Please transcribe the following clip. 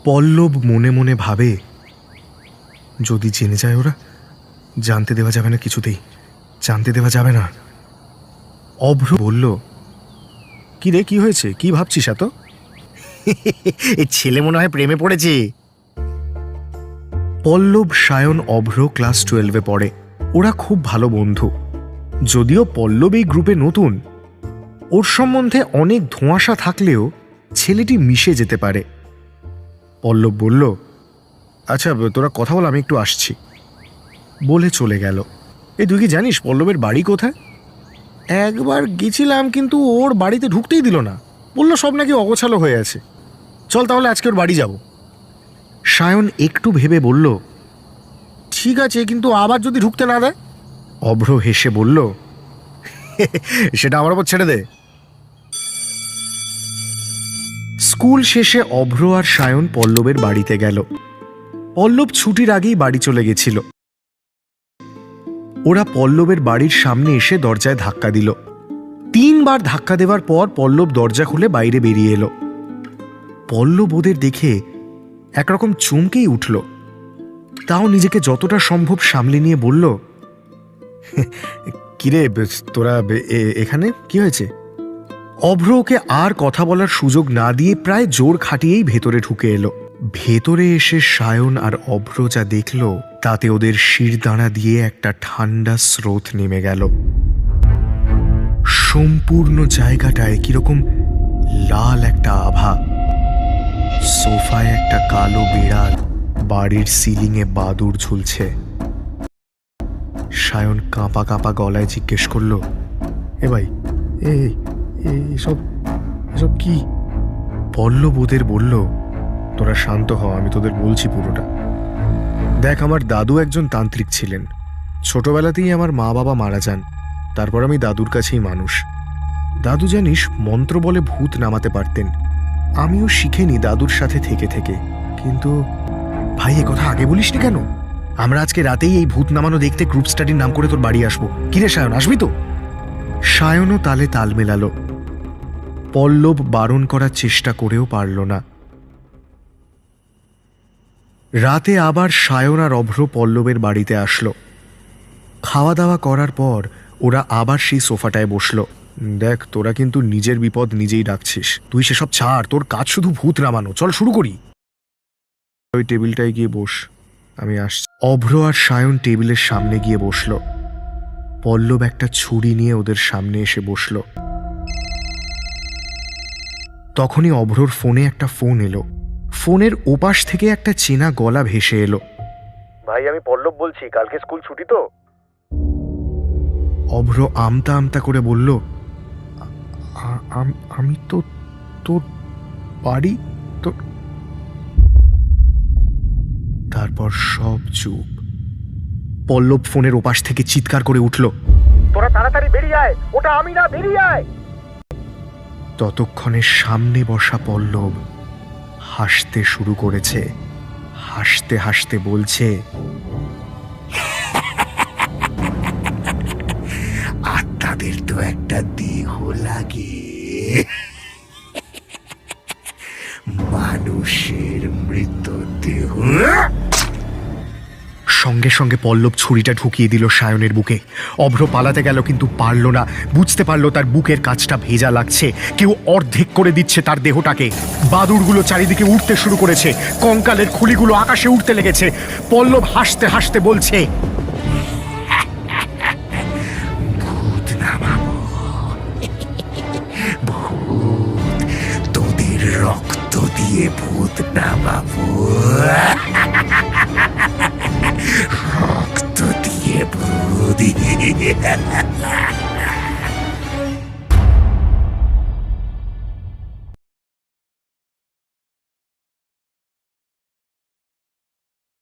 পল্লব মনে মনে ভাবে, যদি জেনে যায় ওরা, জানতে দেওয়া যাবে না, কিছুতেই জানতে দেওয়া যাবে না। অভ্র বলল, কি রে, কি হয়েছে, কি ভাবছিস এত? এই ছেলে মনে হয় প্রেমে পড়েছে। পল্লব, সায়ন, অভ্র ক্লাস 12-এ পড়ে। ওরা খুব ভালো বন্ধু। যদিও পল্লব এই গ্রুপে নতুন, ওর সম্বন্ধে অনেক ধোঁয়াশা থাকলেও ছেলেটি মিশে যেতে পারে। পল্লব বলল, আচ্ছা তোরা কথা বল, আমি একটু আসছি, বলে চলে গেল। তুই কি জানিস পল্লবের বাড়ি কোথায়? একবার গেছিলাম, কিন্তু ওর বাড়িতে ঢুকতেই দিল না, বলল সব নাকি অগোছালো হয়ে আছে। চল তাহলে আজকে ওর বাড়ি যাব। সায়ন একটু ভেবে বলল, ঠিক আছে, কিন্তু আবার যদি ঢুকতে না দেয়? অভ্র হেসে বলল, সেটা আমার ওপর ছেড়ে দে। স্কুল শেষে অভ্র আর সায়ন পল্লবের বাড়িতে গেল। পল্লব ছুটির আগেই বাড়ি চলে গেছিল। ওরা পল্লবের বাড়ির সামনে এসে দরজায় ধাক্কা দিল। 3 বার ধাক্কা দেওয়ার পর পল্লব দরজা খুলে বাইরে বেরিয়ে এলো। পল্লব ওদের দেখে একরকম চমকেই উঠল, তাও নিজেকে যতটা সম্ভব সামলে নিয়ে বলল, কিরে তোরা এখানে, কি হয়েছে? অভ্র ওকে আর কথা বলার সুযোগ না দিয়ে প্রায় জোর খাটিয়েই ভেতরে ঢুকে এলো। ভেতরে এসে সায়ন আর অভ্র যা দেখল, তাতে ওদের শিরদাঁড়া দিয়ে একটা ঠান্ডা স্রোত নেমে গেল। সম্পূর্ণ জায়গাটায় কিরকম লাল একটা আভা। সোফায় একটা কালো বিড়াল, বাড়ির সিলিংয়ে বাদুড় ঝুলছে। সায়ন কাঁপা কাঁপা গলায় জিজ্ঞেস করল, এ ভাই, এসব কি? পল্লব ওদের বলল, তোরা শান্ত হ, আমি তোদের বলছি পুরোটা। দেখ, আমার দাদু একজন তান্ত্রিক ছিলেন। ছোটবেলাতেই আমার মা বাবা মারা যান, তারপর আমি দাদুর কাছেই মানুষ। দাদু জানিস মন্ত্র বলে ভূত নামাতে পারতেন। আমিও শিখেনি দাদুর সাথে থেকে থেকে। কিন্তু ভাই, এ কথা আগে বলিসনি কেন? আমরা আজকে রাতেই এই ভূত নামানো দেখতে গ্রুপ স্টাডির নাম করে তোর বাড়ি আসবো। কিরে সায়ন, আসবি তো? সায়নও তালে তাল মেলালো। পল্লব বারণ করার চেষ্টা করেও পারল না। রাতে আবার সায়ন আর অভ্র পল্লবের বাড়িতে আসলো। খাওয়া দাওয়া করার পর ওরা আবার সেই সোফাটায় বসলো। দেখ, তোরা কিন্তু নিজের বিপদ নিজেই ডাকছিস। তুই সেসব ছাড়, তোর কাজ শুধু ভূত নামানো। চল শুরু করি। ওই টেবিলটায় গিয়ে বস, আমি আসছি। অভ্র আর সায়ন টেবিলের সামনে গিয়ে বসল। পল্লব একটা ছুরি নিয়ে ওদের সামনে এসে বসল। তখনই অভ্রর ফোনে একটা ফোন এলো। ফোনের ওপাশ থেকে একটা চেনা গলা ভেসে এলো। ভাই, আমি পল্লব বলছি, কালকে স্কুল ছুটি তো? অভ্র আমতা আমতা করে বলল, আমি তো তোর বাড়ি তো। তারপর সব চুপ। পল্লব ফোনের ওপাশ থেকে চিৎকার করে উঠল, তোরা তাড়াতাড়ি বেরিয়ে আয়, ওটা আমি না, বেরিয়ে আয়। ততক্ষণে সামনে বসা পল্লব হাসতে শুরু করেছে। হাসতে হাসতে বলছে, আত্মাদের তো একটা দেহ লাগে, মানুষের মৃতদেহ। সঙ্গে সঙ্গে পল্লব ছুরিটা ঢুকিয়ে দিল সায়নের বুকে। অভ্র পালাতে গেল, কিন্তু পারল না। বুঝতে পারলো তার বুকের কাছটা ভেজা লাগছে। কেউ অর্ধেক করে দিচ্ছে তার দেহটাকে। বাদুড়গুলো চারিদিকে উঠতে শুরু করেছে, কঙ্কালের খুলিগুলো আকাশে উঠতে লেগেছে। পল্লব হাসতে হাসতে বলছে, ভূত নামাবো, ভূত, তোদের রক্ত দিয়ে ভূত নামাবো, রক্ত দিয়ে ভূত।